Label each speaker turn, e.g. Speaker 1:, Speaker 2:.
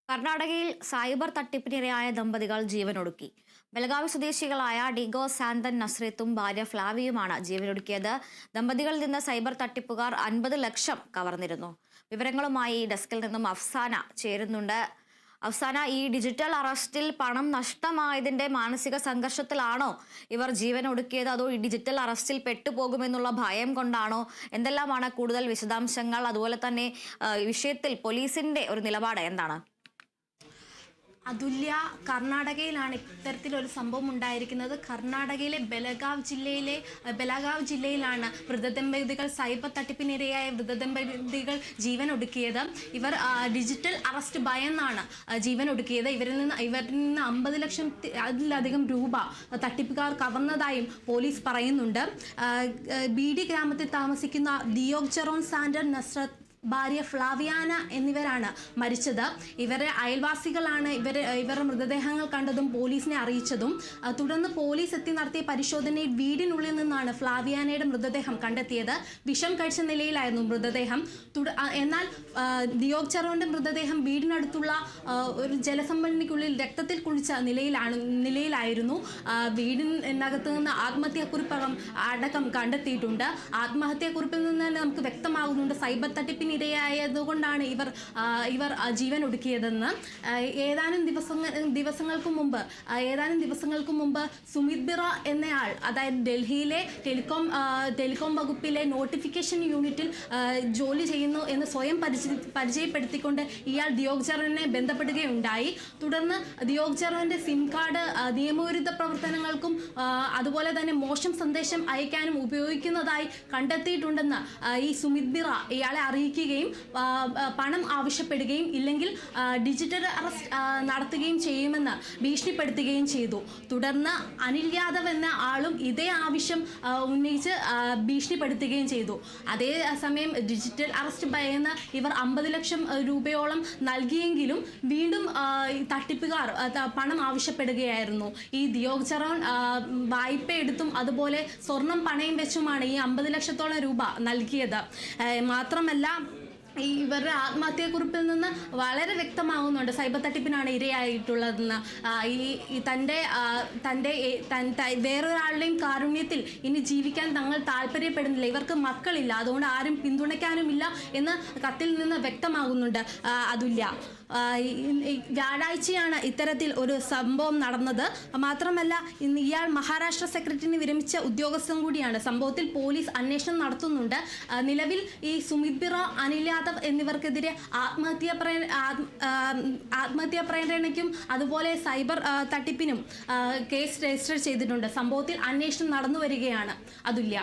Speaker 1: കർണാടകയിൽ സൈബർ തട്ടിപ്പിനിരയായ ദമ്പതികൾ ജീവനൊടുക്കി. ബലഗാവി സ്വദേശികളായ ഡിഗോ സാന്തൻ നസ്രത്തും ഭാര്യ ഫ്ലാവിയുമാണ് ജീവനൊടുക്കിയത്. ദമ്പതികളിൽ നിന്ന് സൈബർ തട്ടിപ്പുകാർ 50 ലക്ഷം കവർന്നിരുന്നു. വിവരങ്ങളുമായി ഡെസ്കിൽ നിന്നും അഫ്സാന ചേരുന്നുണ്ട്. അഫ്സാന, ഈ ഡിജിറ്റൽ അറസ്റ്റിൽ പണം നഷ്ടമായതിന്റെ മാനസിക സംഘർഷത്തിലാണോ ഇവർ ജീവനൊടുക്കിയത്, അതോ ഈ ഡിജിറ്റൽ അറസ്റ്റിൽ പെട്ടുപോകുമെന്നുള്ള ഭയം കൊണ്ടാണോ? എന്തെല്ലാമാണ് കൂടുതൽ വിശദാംശങ്ങൾ? അതുപോലെ തന്നെ വിഷയത്തിൽ പോലീസിന്റെ ഒരു നിലപാട് എന്താണ്?
Speaker 2: അതുല്യ, കർണാടകയിലാണ് ഇത്തരത്തിലൊരു സംഭവം ഉണ്ടായിരിക്കുന്നത്. കർണാടകയിലെ ബലഗാവ് ജില്ലയിലാണ് വൃദ്ധദമ്പതികൾ സൈബർ തട്ടിപ്പിനിരയായ വൃദ്ധദമ്പതികൾ ജീവൻ ഒടുക്കിയത്. ഇവർ ഡിജിറ്റൽ അറസ്റ്റ് ഭയന്നാണ് ജീവൻ ഒടുക്കിയത്. ഇവരിൽ നിന്ന് 50 ലക്ഷത്തിലധികം രൂപ തട്ടിപ്പുകാർ കവർന്നതായും പോലീസ് പറയുന്നുണ്ട്. ബീഡി ഗ്രാമത്തിൽ താമസിക്കുന്ന ദിയോഗ് ജെറോൺ സാൻഡർ നസ്രത്ത്, ഭാര്യ ഫ്ലാവിയാന എന്നിവരാണ് മരിച്ചത്. ഇവരെ അയൽവാസികളാണ് ഇവരുടെ മൃതദേഹങ്ങൾ കണ്ടതും പോലീസിനെ അറിയിച്ചതും. തുടർന്ന് പോലീസ് എത്തി നടത്തിയ പരിശോധനയിൽ വീടിനുള്ളിൽ നിന്നാണ് ഫ്ലാവിയാനയുടെ മൃതദേഹം കണ്ടെത്തിയത്. വിഷം കഴിച്ച നിലയിലായിരുന്നു മൃതദേഹം. എന്നാൽ ദിയോഗ് ജെറോന്റെ മൃതദേഹം വീടിനടുത്തുള്ള ഒരു ജലസംഭരണിക്കുള്ളിൽ രക്തത്തിൽ കുളിച്ച നിലയിലായിരുന്നു. വീടിനകത്ത് നിന്ന് ആത്മഹത്യാക്കുറിപ്പകം അടക്കം കണ്ടെത്തിയിട്ടുണ്ട്. ആത്മഹത്യാക്കുറിപ്പിൽ നിന്ന് തന്നെ നമുക്ക് വ്യക്തമാകുന്നുണ്ട് സൈബർ തട്ടിപ്പിന് ഇരയായതുകൊണ്ടാണ് ഇവർ ജീവൻ ഒടുക്കിയതെന്ന്. ഏതാനും ദിവസങ്ങൾക്ക് മുമ്പ് സുമിത് ബിറ എന്നയാൾ, അതായത് ഡൽഹിയിലെ ടെലികോം വകുപ്പിലെ നോട്ടിഫിക്കേഷൻ യൂണിറ്റിൽ ജോലി ചെയ്യുന്നു എന്ന് സ്വയം പരിചയപ്പെടുത്തിക്കൊണ്ട് ഇയാൾ ദിയോഗ് ജെറോനെ ബന്ധപ്പെടുകയുണ്ടായി. തുടർന്ന് ദിയോഗ് ജെറോന്റെ സിം കാർഡ് നിയമവിരുദ്ധ പ്രവർത്തനങ്ങൾക്കും അതുപോലെ തന്നെ മോശം സന്ദേശം അയക്കാനും ഉപയോഗിക്കുന്നതായി കണ്ടെത്തിയിട്ടുണ്ടെന്ന് ഈ സുമിത് ബിറ ഇയാളെ അറിയിക്കുകയും പണം ആവശ്യപ്പെടുകയും ഇല്ലെങ്കിൽ ഡിജിറ്റൽ അറസ്റ്റ് നടത്തുകയും ചെയ്യുമെന്ന് ഭീഷണിപ്പെടുത്തുകയും ചെയ്തു. തുടർന്ന് അനിൽ യാദവ് എന്ന ആളും ഇതേ ആവശ്യം ഉന്നയിച്ച് ഭീഷണിപ്പെടുത്തുകയും ചെയ്തു. അതേസമയം ഡിജിറ്റൽ അറസ്റ്റ് ഭയന്ന് ഇവർ 50 ലക്ഷം രൂപയോളം നൽകിയെങ്കിലും വീണ്ടും തട്ടിപ്പുകാർ പണം ആവശ്യപ്പെടുകയായിരുന്നു. ഈ ദിയോഗ് ജെറോൺ വായ്പ എടുത്തും അതുപോലെ സ്വർണം പണയം വെച്ചുമാണ് ഈ 50 ലക്ഷത്തോളം രൂപ നൽകിയത്. മാത്രമല്ല, ഇവരുടെ ആത്മഹത്യാക്കുറിപ്പിൽ നിന്ന് വളരെ വ്യക്തമാകുന്നുണ്ട് സൈബർ തട്ടിപ്പിനാണ് ഇരയായിട്ടുള്ളതെന്ന്. തൻ്റെ വേറൊരാളുടെയും കാരുണ്യത്തിൽ ഇനി ജീവിക്കാൻ തങ്ങൾ താല്പര്യപ്പെടുന്നില്ല, ഇവർക്ക് മക്കളില്ല, അതുകൊണ്ട് ആരും പിന്തുണയ്ക്കാനുമില്ല എന്ന് കത്തിൽ നിന്ന് വ്യക്തമാകുന്നുണ്ട്. അതുല്യ, വ്യാഴാഴ്ചയാണ് ഇത്തരത്തിൽ ഒരു സംഭവം നടന്നത്. മാത്രമല്ല, ഇയാൾ മഹാരാഷ്ട്ര സെക്രട്ടറിനെ വിരമിച്ച ഉദ്യോഗസ്ഥൻ കൂടിയാണ്. സംഭവത്തിൽ പോലീസ് അന്വേഷണം നടത്തുന്നുണ്ട്. നിലവിൽ ഈ സുമിത് ബിറ, അനിൽ യാദവ് എന്നിവർക്കെതിരെ ആത്മഹത്യാ പ്രേരണയ്ക്കും അതുപോലെ സൈബർ തട്ടിപ്പിനും കേസ് രജിസ്റ്റർ ചെയ്തിട്ടുണ്ട്. സംഭവത്തിൽ അന്വേഷണം നടന്നു വരികയാണ്. അതുല്യ.